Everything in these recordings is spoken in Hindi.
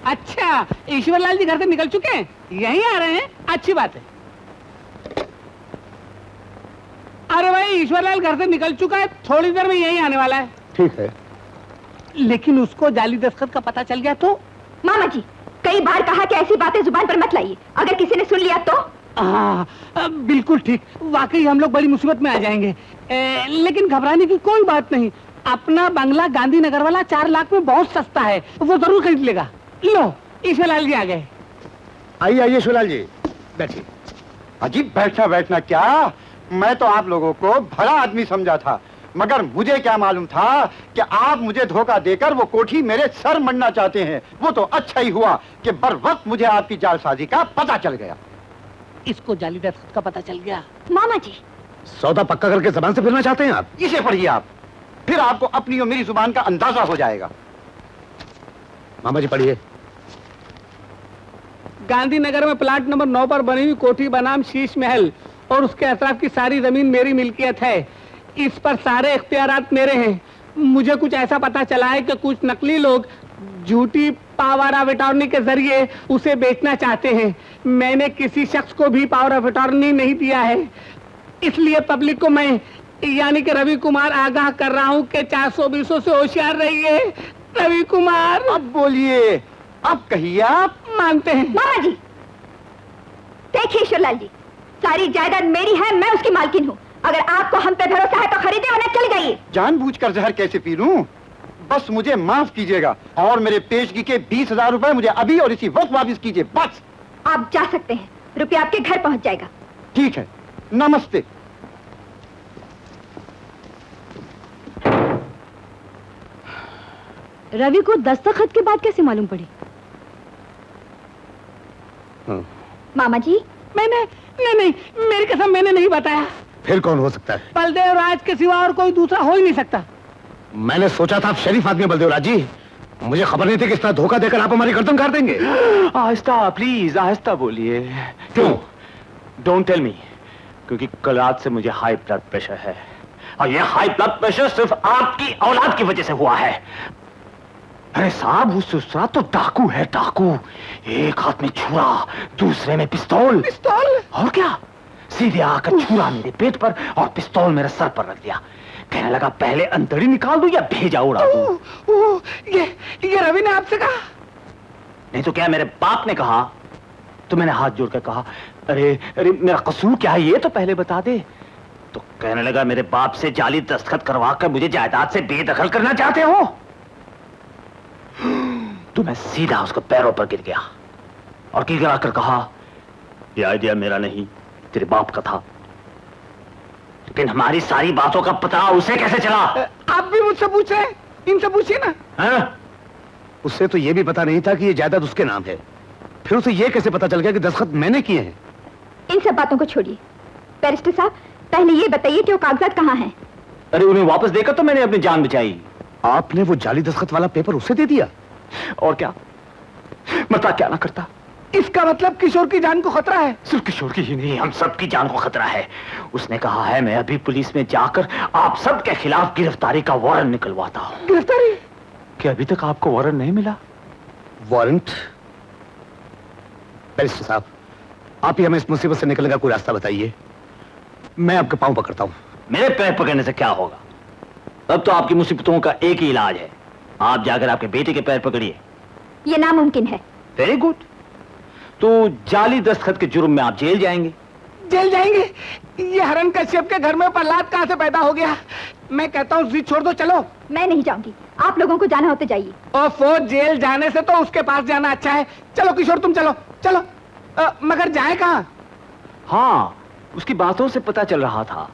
अच्छा, ईश्वरलाल जी घर से निकल चुके हैं, यहीं आ रहे हैं, अच्छी बात है। अरे भाई, ईश्वरलाल घर से निकल चुका है, थोड़ी देर में यहीं आने वाला है। ठीक है, लेकिन उसको जाली दस्तखत का पता चल गया तो? मामा जी, कई बार कहा कि ऐसी बातें जुबान पर मत लाइए, अगर किसी ने सुन लिया तो? हाँ, बिल्कुल ठीक, वाकई हम लोग बड़ी मुसीबत में आ जाएंगे। लेकिन घबराने की कोई बात नहीं, अपना बंगला गांधीनगर वाला 4 लाख में बहुत सस्ता है, वो जरूर खरीद लेगा। लो, ईश्वरलाल जी आ गए। आइए आइए ईश्वरलाल जी, बैठिए। अजी बैठना बैठना क्या, मैं तो आप लोगों को भला आदमी समझा था, मगर मुझे क्या मालूम था कि आप मुझे धोखा देकर वो कोठी मेरे सर मढ़ना चाहते हैं। वो तो अच्छा ही हुआ कि बर वक्त मुझे आपकी जालसाजी का पता चल गया। इसको जाली दस्तखत का पता चल गया। मामा जी, सौदा पक्का करके जबान से फिरना चाहते हैं आप? इसे पढ़िए आप, फिर आपको अपनी और मेरी जुबान का अंदाजा हो जाएगा। मामा जी पढ़िए। गांधीनगर में प्लाट नंबर 9 पर बनी हुई कोठी बनाम शीश महल और उसके अतराफ की सारी जमीन मेरी मिल्कियत है। इस पर सारे इख्तियारात मेरे हैं। मुझे कुछ ऐसा पता चला है कि कुछ नकली लोग झूठी पावर ऑफ अटॉर्नी के जरिए उसे बेचना चाहते हैं। मैंने किसी शख्स को भी पावर ऑफ अटॉर्नी नहीं दिया है, इसलिए पब्लिक को मैं यानी कि रवि कुमार आगाह कर रहा हूँ कि 420 से होशियार रहिए। रवि कुमार, अब बोलिए, अब कहिए आप। मानते हैं? मामा जी, देखिए ईश्वरलाल जी, सारी जायदाद मेरी है, मैं उसकी मालकिन हूँ। अगर आपको हम पे भरोसा है तो खरीदे वरना चले जाइए। जानबूझकर जहर कैसे पी लूं? बस मुझे माफ कीजिएगा और मेरे पेशगी के 20,000 रुपए मुझे अभी और इसी वक्त वापस कीजिए, बस। आप जा सकते हैं, रुपया आपके घर पहुंच जाएगा। ठीक है, नमस्ते। रवि को दस्तखत की बात कैसे मालूम पड़ी? मामा जी, मैंने नहीं, मेरी कसम, मैंने नहीं बताया। फिर कौन हो सकता है? बलदेव राज के सिवा और कोई दूसरा हो ही नहीं सकता। मैंने सोचा था आप शरीफ आदमी हैं बलदेव राज जी, मुझे खबर नहीं थी कि इस तरह धोखा देकर आप हमारी गर्दन काट देंगे। आहिस्ता प्लीज, आहिस्ता बोलिए। क्यों? डोंट टेल मी, क्योंकि कल रात से मुझे हाई ब्लड प्रेशर है और ये हाई ब्लड प्रेशर सिर्फ आपकी औलाद की वजह से हुआ है। अरे साहब, वो ससुरा तो डाकू है, डाकू। एक हाथ में छुरा, दूसरे में पिस्तौल। पिस्तौल? और क्या, सीधे आकर छुरा मेरे पेट पर और पिस्तौल मेरे सर पर रख दिया। कहने लगा पहले अंतड़ी निकाल दूं या भेजा उड़ा दूं। ये रवि ने आपसे कहा? नहीं तो क्या, मेरे बाप ने कहा। तो मैंने हाथ जोड़कर कहा, अरे अरे मेरा कसूर क्या है ये तो पहले बता दे। तो कहने लगा मेरे बाप से जाली दस्तखत करवा कर मुझे जायदाद से बेदखल करना चाहते हो। तो मैं सीधा उसके पैरों पर गिर गया और गिरा कर कहा, यह आइडिया मेरा नहीं, तेरे बाप का था। लेकिन हमारी सारी बातों का पता उसे कैसे चला? आप भी मुझसे पूछ रहे हैं, इनसे पूछिए ना। हाँ? उससे तो ये भी पता नहीं था कि ये जायदाद उसके नाम है, फिर उसे ये कैसे पता चल गया कि दस्तखत मैंने किए हैं? इन सब बातों को छोड़िए। बैरिस्टर साहब, पहले ये बताइए कि वो कागजात कहाँ हैं? अरे उन्हें वापस देकर तो मैंने अपनी जान बचाई। आपने वो जाली दस्तखत वाला पेपर उसे दे दिया? और क्या, मतलब क्या ना करता। इसका मतलब किशोर की जान को खतरा है। सिर्फ किशोर की ही नहीं, हम सब की जान को खतरा है। उसने कहा है मैं अभी पुलिस में जाकर आप सब के खिलाफ गिरफ्तारी का वारंट निकलवाता हूँ। गिरफ्तारी? क्या अभी तक आपको वारंट नहीं मिला? वारंट? बैरिस्टर साहब, आप ही हमें इस मुसीबत से निकलने का कोई रास्ता बताइए। मैं आपके पांव पकड़ता हूँ। मेरे पैर पकड़ने से क्या होगा? अब तो आपकी मुसीबतों का एक ही इलाज है, आप जाकर आपके बेटे के पैर पकड़िए। ये नामुमकिन है। वेरी गुड, तो जाली दस्तखत के जुर्म में आप जेल जाएंगे। जेल जाएंगे? ये हरण कश्यप के घर में प्रहलाद कहाँ से पैदा हो गया? मैं कहता हूँ जिद छोड़ दो, चलो। मैं नहीं जाऊंगी, आप लोगों को जाना हो तो जाइए। ओफो, जेल जाने से तो उसके पास जाना अच्छा है। चलो किशोर, तुम चलो चलो। मगर जाए कहाँ? हाँ, उसकी बातों से पता चल रहा था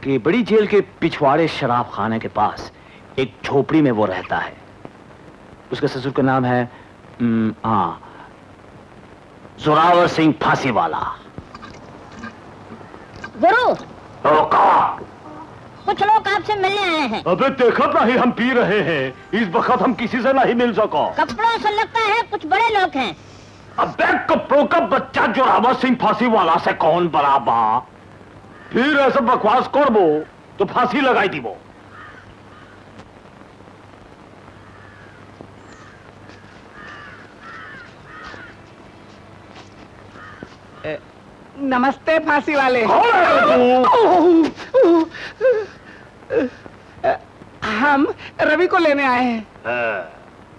कि बड़ी जेल के पिछवाड़े शराब खाने के पास एक झोपड़ी में वो रहता है। उसके ससुर का नाम है जोरावर सिंह फांसी वाला। गुरु, रोका। कुछ लोग आपसे मिलने आए हैं। अबे देखा नहीं, हम पी रहे हैं, इस वक्त हम किसी से नहीं मिल सको। कपड़ों से लगता है कुछ बड़े लोग हैं। अबे कपड़ों का बच्चा जोरावर सिंह फांसी वाला से कौन बराबर? फिर ऐसा बकवास कर वो तो फांसी लगाई थी वो। नमस्ते फांसी वाले। हम रवि को लेने आए हैं।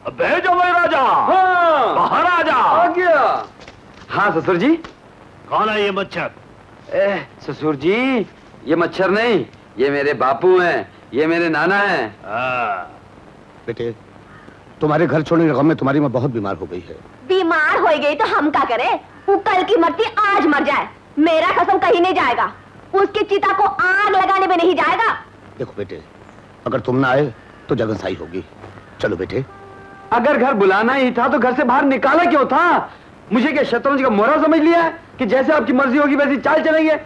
भेजो भाई राजा। हाँ। बाहर आ जा। आ गया। हाँ ससुर जी। कौन है ये मच्छर? ससुर जी, ये मच्छर नहीं, ये मेरे बापू हैं, ये मेरे नाना हैं। बेटे, तुम्हारे घर छोड़ने के गम में तुम्हारी माँ बहुत बीमार हो गई है। बीमार हो गई तो हम क्या करें? वो कल की मरती आज मर जाए, मेरा कसम कहीं नहीं जाएगा। उसकी चिता को आग लगाने में नहीं जाएगा। देखो बेटे, अगर तुम ना आए तो जगनसाई होगी। चलो बेटे। अगर घर बुलाना ही था तो घर से बाहर निकाला क्यों था? मुझे क्या शतरंज का मोहरा समझ लिया है कि जैसे आपकी मर्जी होगी वैसी चाल चलेंगे?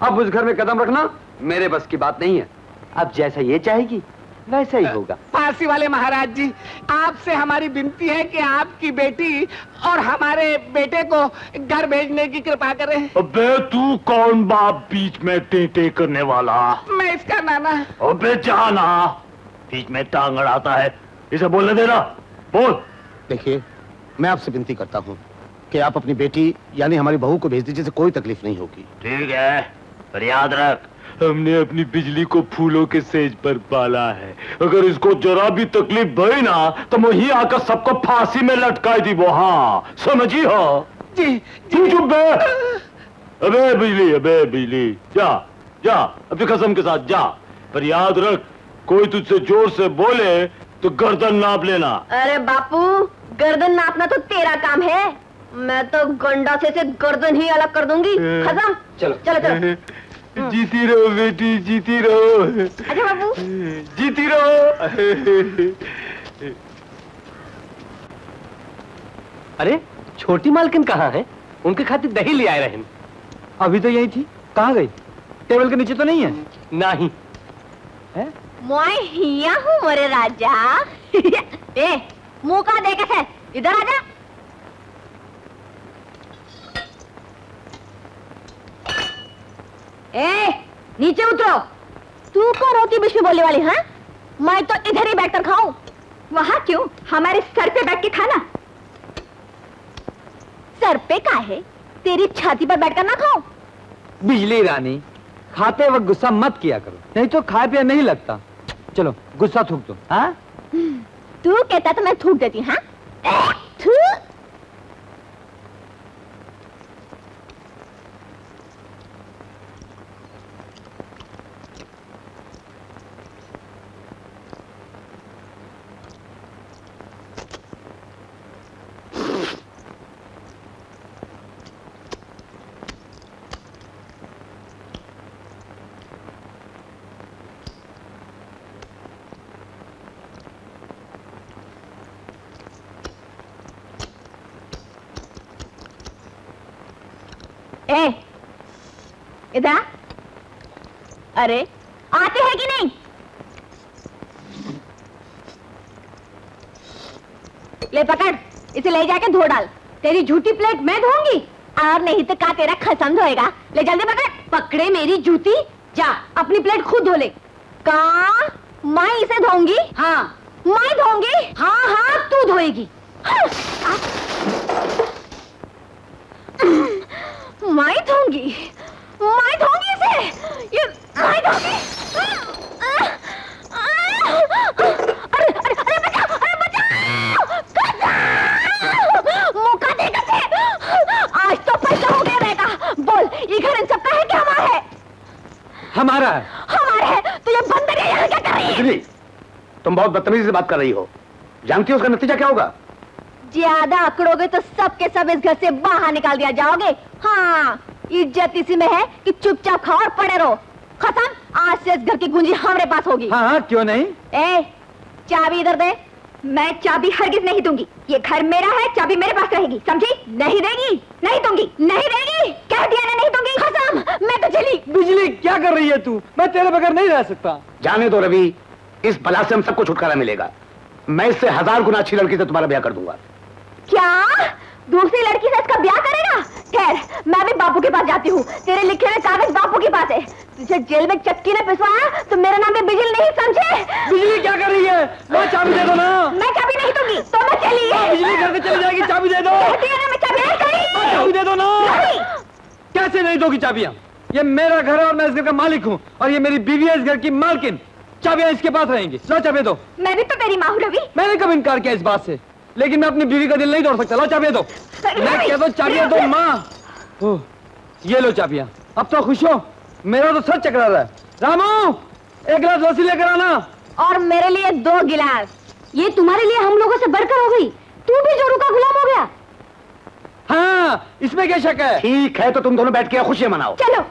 अब उस घर में कदम रखना मेरे बस की बात नहीं है। अब जैसा ये चाहेगी वैसा ही होगा। फांसी वाले महाराज जी, आपसे हमारी विनती है कि आपकी बेटी और हमारे बेटे को घर भेजने की कृपा करें। अबे तू कौन बाप बीच में टेटे करने वाला? मैं इसका नाना। अबे जाना, बीच में टांग अड़ाता है, इसे बोलने देना। बोल। देखिए, मैं आपसे विनती करता हूँ कि आप अपनी बेटी यानी हमारी बहू को भेज दीजिए, जिससे कोई तकलीफ नहीं होगी। ठीक है, पर याद रख, हमने अपनी बिजली को फूलों के सेज पर पाला है। अगर इसको जरा भी तकलीफ भई ना तो वहीं आकर सबको फांसी में लटकाई दी वो। हाँ समझी हो? जी तू चुप बे। अबे बिजली, जा जा अपनी कसम के साथ जा, पर याद रख, कोई तुझसे जोर से बोले तो गर्दन नाप लेना। अरे बापू, गर्दन नापना तो तेरा काम है, मैं तो गंडासे से गर्दन ही अलग कर दूंगी। खत्म। चलो चलो चलो। जीती रहो बेटी, जीती रहो। अच्छा बाबू, जीती रहो। अरे छोटी मालकिन कहाँ है? उनके खातिर दही ले आए रहे। अभी तो यही थी, कहाँ गई? टेबल के नीचे तो नहीं है? नहीं है? मैं हिया हूँ मोरे राजा। ए, मुंह का दे कैसे? इधर आजा। ए, नीचे उतरो। तू को रोटी बीच में बोलने वाली? हाँ, मैं तो इधर ही बैठकर खाऊं। वहाँ क्यों? हमारे सर पे बैठ के खाना। सर पे का है? तेरी छाती पर बैठकर ना खाऊं। बिजली रानी, खाते वक्त गुस्सा मत किया करो, नहीं तो खाए पिया नहीं लगता। चलो गुस्सा थूक दो। हाँ, तू कहता तो मैं थूक देती। हाँ, थू। ए, इधर। अरे आते हैं कि नहीं? ले पकड़, इसे ले जाके धो डाल। तेरी झूठी प्लेट मैं धोऊंगी, और नहीं तो का तेरा खसम धोएगा। ले जल्दी पकड़। पकड़े मेरी जूती, जा अपनी प्लेट खुद धो ले। का मैं इसे धोऊंगी? हाँ मैं धोऊंगी। हाँ हाँ तू धोएगी। मैं धोऊंगी इसे। ये मैं धोऊंगी। अरे अरे अरे बचाओ, अरे बचाओ। मौका दे कैसे? आज तो पैसा हो गया रहेगा। बोल, ये घर इन सबका है कि हमारा है? हमारा है। हमारा है तो ये बंदर यहाँ क्या कर रही है? बिजली, तुम बहुत बदतमीजी से बात कर रही हो। जानती हो उसका नतीजा क्या होगा? ज्यादा अकड़ोगे तो सब के सब इस घर से बाहर निकाल दिया जाओगे। हाँ, इज्जत इसी में है कि चुपचाप खाओ और पड़े रहो। खत्म, आज से इस घर की कुंजी हमारे पास होगी। हाँ क्यों नहीं? ए, चाबी इधर दे। मैं चाबी हरगिज नहीं दूंगी। ये घर मेरा है, चाबी मेरे पास रहेगी, समझी? नहीं देगी, नहीं दूंगी, नहीं देगी। कह दिया ना, नहीं दूंगी। खत्म, मैं तो चली। बिजली क्या कर रही है तू? मैं तेरे बगैर नहीं रह सकता। जाने दो रवि, इस बला से हम सबको छुटकारा मिलेगा। मैं इससे 1000 गुना अच्छी लड़की से तुम्हारा ब्याह कर दूंगा। क्या दूसरी लड़की से इसका ब्याह करेगा? खैर, मैं भी बापू के पास जाती हूँ। तेरे लिखे हुए कागज बापू के पास है। तुझे जेल में चक्की ने पिसवाया तो मेरा नाम भी बिजली नहीं, समझे? बिजली क्या कर रही है? मैं चाबी दे दो ना। मैं चाबी नहीं दूंगी तो मैं चली। बिजली घर से चली जाएगी, चाबी दे दो। कहती है ना, मैं चाबी नहीं दूंगी। चाबी दे दो ना। नहीं। कैसे नहीं दोगी चाबियां? ये मेरा घर है और मैं इस घर का मालिक हूँ, और ये मेरी बीवी है इस घर की मालकिन। चाबियां इसके पास रहेंगी। लो चाबियां दो। मैं भी तो तेरी माँ हूँ रवि। मैंने कब इनकार किया इस बात से, लेकिन मैं अपनी बीवी का दिल नहीं तोड़ सकता। लो चाबियां दो। मैं कहता हूँ चाबियां दो माँ। ओह, ये लो चाबियां। अब तो खुश हो? मेरा तो सर चकरा रहा है। रामू, एक गिलास लस्सी लेकर आना। और मेरे लिए 2 गिलास। ये तुम्हारे लिए हम लोगों से बढ़कर हो गई। तू भी जोरू का गुलाम हो गया। हाँ, इसमें क्या शक है? ठीक है, तो तुम दोनों बैठ के खुशियां मनाओ। चलो।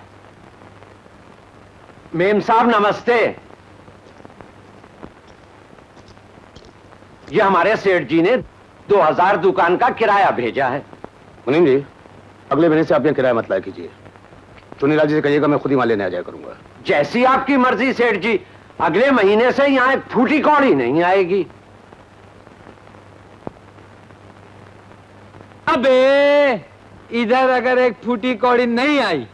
मेम साहब नमस्ते। ये हमारे सेठ जी ने 2000 दुकान का किराया भेजा है। मुनीम जी, अगले महीने से आप यहाँ किराया मत लाया कीजिए। चुनीलाल जी से कहिएगा मैं खुद ही माल लेने आ जाया करूंगा। जैसी आपकी मर्जी सेठ जी, अगले महीने से यहाँ एक फूटी कौड़ी नहीं आएगी। अबे, इधर अगर एक फूटी कौड़ी नहीं आई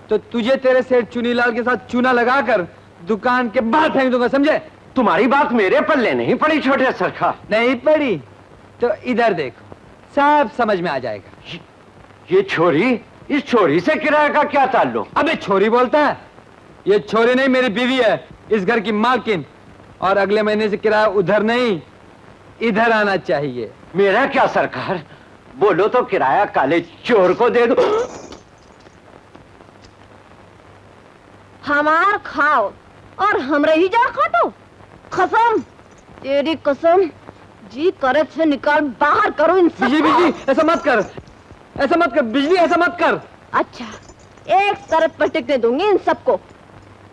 तो तुझे तेरे सेठ चुनीलाल के साथ चूना लगाकर दुकान के बाहर फेंक दूंगा, समझे? तुम्हारी बात मेरे पल्ले नहीं पड़ी छोटे सरकार। नहीं पड़ी तो इधर देखो, सब समझ में आ जाएगा। ये छोरी, इस छोरी से किराया का क्या ताल्लुक? अबे छोरी बोलता है? ये छोरी नहीं, मेरी बीवी है, इस घर की मालकिन। और अगले महीने से किराया उधर नहीं, इधर आना चाहिए। मेरा क्या सरकार, बोलो तो किराया काले चोर को दे दो। हमार खाओ और हमरे ही जा खातो। कसम, तेरी कसम, जी करत से निकाल बाहर करो इन बिजली, बिजली, ऐसा मत कर, ऐसा मत कर बिजली, ऐसा मत कर। अच्छा, एक शर्त पर टिकने दूंगी इन सबको।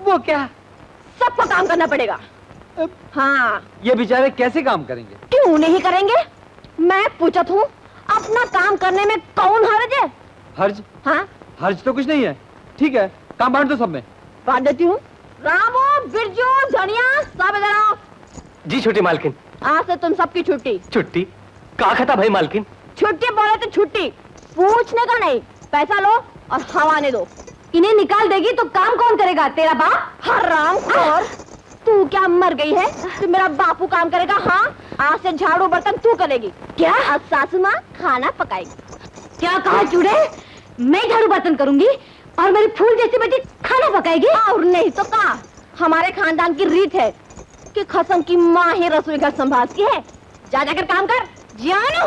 वो क्या? सबको काम करना पड़ेगा। हाँ। ये बेचारे कैसे काम करेंगे? क्यों नहीं करेंगे? मैं पूछत हूँ, अपना काम करने में कौन हर्ज है? हर्ज? हाँ? हर्ज तो कुछ नहीं है। ठीक है, काम बांट दो सब में। बांट देती हूँ। रामू, बिरजू, धनिया, सब इधर आओ। जी छोटी मालकिन। आज से तुम सबकी छुट्टी। छुट्टी? कहाँ खाता भाई मालकिन? छुट्टी बोले तो छुट्टी, पूछने का नहीं। पैसा लो और हवाने दो। इन्हें निकाल देगी तो काम कौन करेगा? तेरा बाप? हरामखोर, तू क्या मर गई है? तो मेरा बापू काम करेगा। हाँ, आज से झाड़ू बर्तन तू करेगी। क्या? आज सासू माँ खाना पकाएगी। क्या कहा चूड़े? मैं झाड़ू बर्तन करूंगी और मेरी फूल जैसी बेटी खाना पकाएगी? और नहीं तो क्या, हमारे खानदान की रीत है कि खसम की माँ ही रसोई घर संभालती है। जा जाकर काम कर। जानू,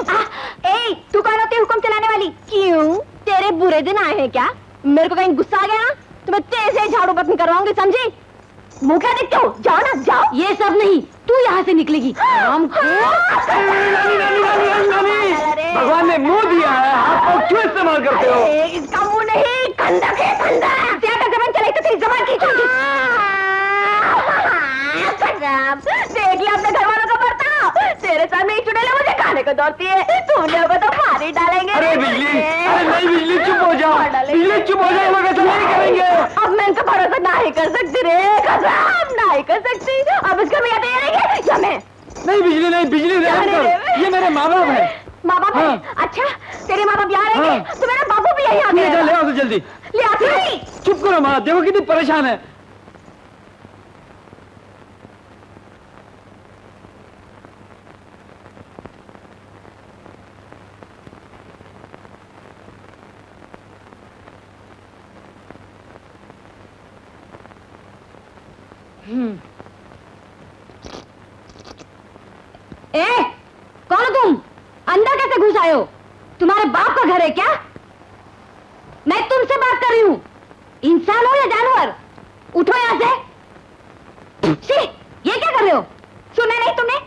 ए, तू कौन होती है हुक्म चलाने वाली? क्यों, तेरे बुरे दिन आए हैं क्या? मेरे को कहीं गुस्सा आ गया ना तो मैं तेरे से झाड़ू बर्तन करवाऊंगी, समझी? मुँह क्या देखते हो? जाओ ना, जाओ। ये सब नहीं, तू यहाँ से निकलेगी। भगवान ने मुंह दिया है, हाथ को क्यों इस्तेमाल करते हो? इसका मुंह नहीं, खंडक है, खंडक। ज्यादा जबान चलाई तो तेरी जबान खींचूंगी। देख लिया अपने घर वालों का बर्ताव। तेरे सामने ही चुड़ैल मुझे खाने को दौड़ती है। तूने को तो मार ही डालेंगे। अरे बिजली, अरे नहीं बिजली, चुप हो जाओ। बिजली चुप हो जाओ, लोग ऐसा नहीं करेंगे। अब मैं इनका भरोसा नहीं कर सकती रे, कसम नहीं कर सकती। अब इसका भी आते रहेंगे या मैं? नहीं बिजली, नहीं बिजली, रहम कर। ये मेरे माँ बाप है। माँ बाप है? हाँ। अच्छा, तेरे माँ बाप यहाँ रहेंगे? हाँ। तो मेरा बापू भी यही आ ले गया। आओ तो जल्दी। ले आती नहीं। चुप करो माँ, देखो कितनी परेशान है। ए, कौन हो तुम? अंदर कैसे घुस आए हो? तुम्हारे बाप का घर है क्या? मैं तुमसे बात कर रही हूँ। इंसान हो या जानवर? उठो यहाँ से। शी, ये क्या कर रहे हो? सुना नहीं तुमने?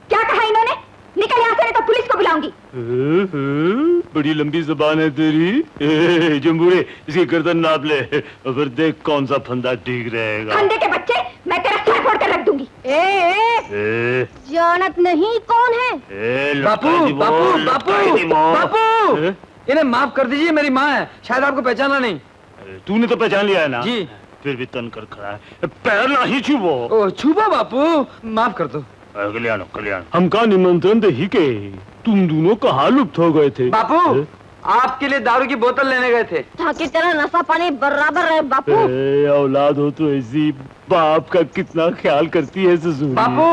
क्या कहा इन्होंने? निकल यहाँ से, नहीं तो पुलिस को बुलाऊंगी। बड़ी लंबी जुबान है तेरी। जम्बूरे, इसकी गर्दन नाप ले और फिर देख कौन सा फंदा ठीक रहेगा। फंदे के बच्चे, मैं तेरा सर फोड़ कर रख दूंगी। जानत नहीं कौन है? बापू, बापू, बापू, बापू, इन्हें माफ कर दीजिए, मेरी माँ है, शायद आपको पहचाना नहीं। तूने तो पहचान लिया है ना? जी। फिर भी तन कर खड़ा है, पैर नहीं छुबो। ओ छुपा बापू, माफ कर दो। कल्याण कल्याण, हमका निमंत्रण दे ही के तुम दोनों कहाँ लुप्त हो गए थे? बापू, आपके लिए दारू की बोतल लेने गए थे। ताकि तेरा नशा पानी बराबर रहे बापू। औलाद हो तो ऐसी बाप का कितना ख्याल करती है ससुर। बापू,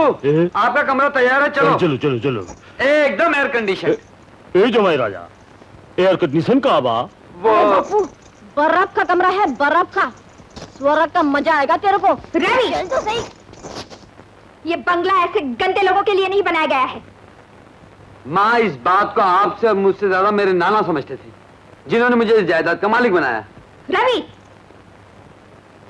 आपका कमरा तैयार है, चलो। चलो चलो चलो। एकदम एयर कंडीशन। ए जमाई राजा, एयर कंडीशन का बा? वो बापू, बर्फ का कमरा है, बर्फ का। स्वर्ग का मजा आएगा तेरे को। रवि, चल तो सही। ये बंगला ऐसे गंदे लोगों के लिए नहीं बनाया गया है। माँ, इस बात को आपसे और मुझसे ज्यादा मेरे नाना समझते थे, जिन्होंने मुझे इस जायदाद का मालिक बनाया। रवि,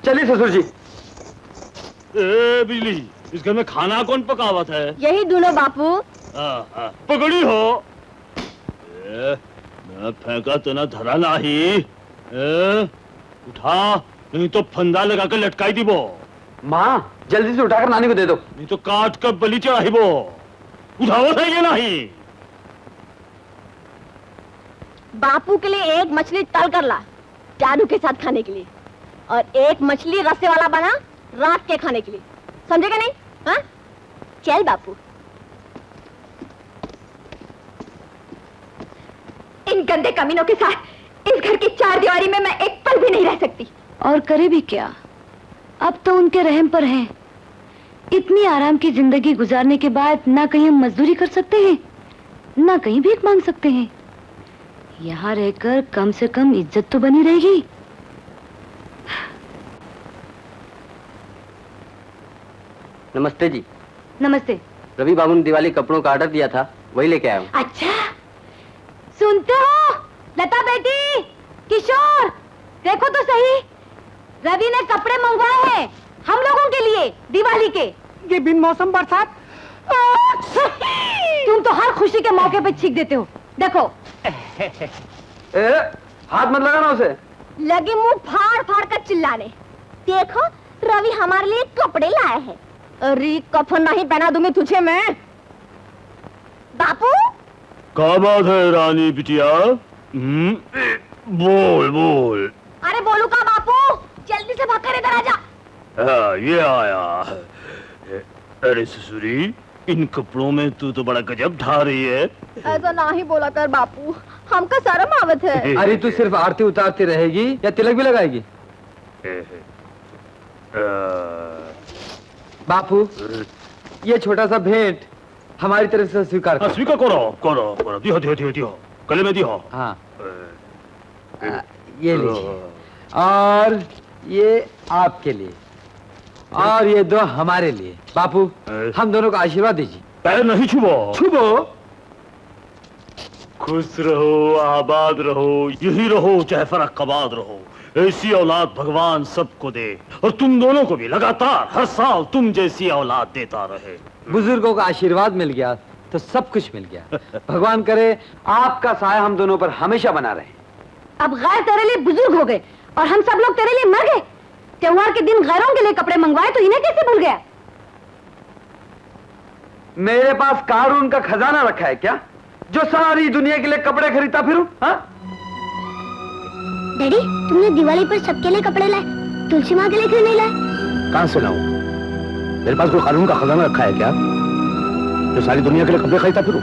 चलिए ससुर जी। ए बिजली, इस घर में खाना कौन पकावत है? यही दोनों बापू। पकड़ी हो। मैं फेंका तो ना धरा नाही। उठा, नहीं तो फंदा लगा कर लटकाई दी वो। माँ, जल्दी से उठाकर नानी को दे दो। नहीं तो काट कर बलि चढ़ाई वो। उठाओ था ये नहीं। बापू के लिए एक मछली तल कर ला, जादू के साथ खाने के लिए, और एक मछली रस्से वाला बना रात के खाने के लिए। समझेगा नहीं? हाँ, चल बापू। इन गंदे कमीनों के साथ इस घर की चार दीवारी में मैं एक पल भी नहीं रह सकती। और करे भी क्या, अब तो उनके रहम पर हैं। इतनी आराम की जिंदगी गुजारने के बाद ना कहीं हम मजदूरी कर सकते हैं, ना कहीं भीख मांग सकते हैं। यहाँ रहकर कम से कम इज्जत तो बनी रहेगी। नमस्ते जी। नमस्ते। रवि बाबू ने दिवाली कपड़ों का ऑर्डर दिया था, वही लेके आया हूँ। अच्छा, सुनते हो लता बेटी, किशोर, देखो तो सही, रवि ने कपड़े मंगवाए हैं हम लोगों के लिए दिवाली के। ये बिन मौसम बरसात। तुम तो हर खुशी के मौके पे छींक देते हो। देखो, हाथ मत लगाना उसे। लगे मुंह फाड़ फाड़ कर चिल्लाने। देखो, रवि हमारे लिए कपड़े लाए हैं। अरे कफन नहीं पहना दूंगी तुझे मैं। बापू, क्या बात है रानी बिटिया? बोल बोल। अरे बोलू का बापू, जल्दी से भाग कर इधर आ जा। ये आया। अरे ससुरी, इन कपड़ों में तू तो बड़ा गजब ढा रही है। ऐसा ना ही बोला कर बापू, हमका शर्म आवत है। अरे तू सिर्फ आरती उतारती रहेगी या तिलक भी लगाएगी? बापू, ये छोटा सा भेंट हमारी तरफ से स्वीकार करो। स्वीकार करो करो करो। दियो दियो दियो दियो, गले में दियो। हाँ, ये लीजिए, और ये आपके लिए, और ये दो हमारे लिए। बापू, हम दोनों का आशीर्वाद दीजिए। पैर नहीं छुबो। छुबो। खुश रहो, आबाद रहो, यही रहो चाहे फरक्काबाद रहो। ऐसी औलाद भगवान सबको दे, और तुम दोनों को भी लगातार हर साल तुम जैसी औलाद देता रहे। बुजुर्गों का आशीर्वाद मिल गया तो सब कुछ मिल गया। भगवान करे आपका साया हम दोनों पर हमेशा बना रहे। अब गैर तेरे लिए बुजुर्ग हो गए और हम सब लोग तेरे लिए मर गए। त्योहार के दिन गैरों के लिए कपड़े मंगवाए तो इन्हें कैसे भूल गया? मेरे पास कारून का खजाना रखा है क्या, जो सारी दुनिया के लिए कपड़े खरीदता फिरूं? हाँ? डैडी, तुमने दिवाली पर सबके लिए कपड़े लाए, तुलसी माँ के लिए क्यों नहीं लाए? कहां से लाऊं? मेरे पास कोई कानून का खजाना रखा है क्या, जो सारी दुनिया के लिए कपड़े खरीदता फिरूं?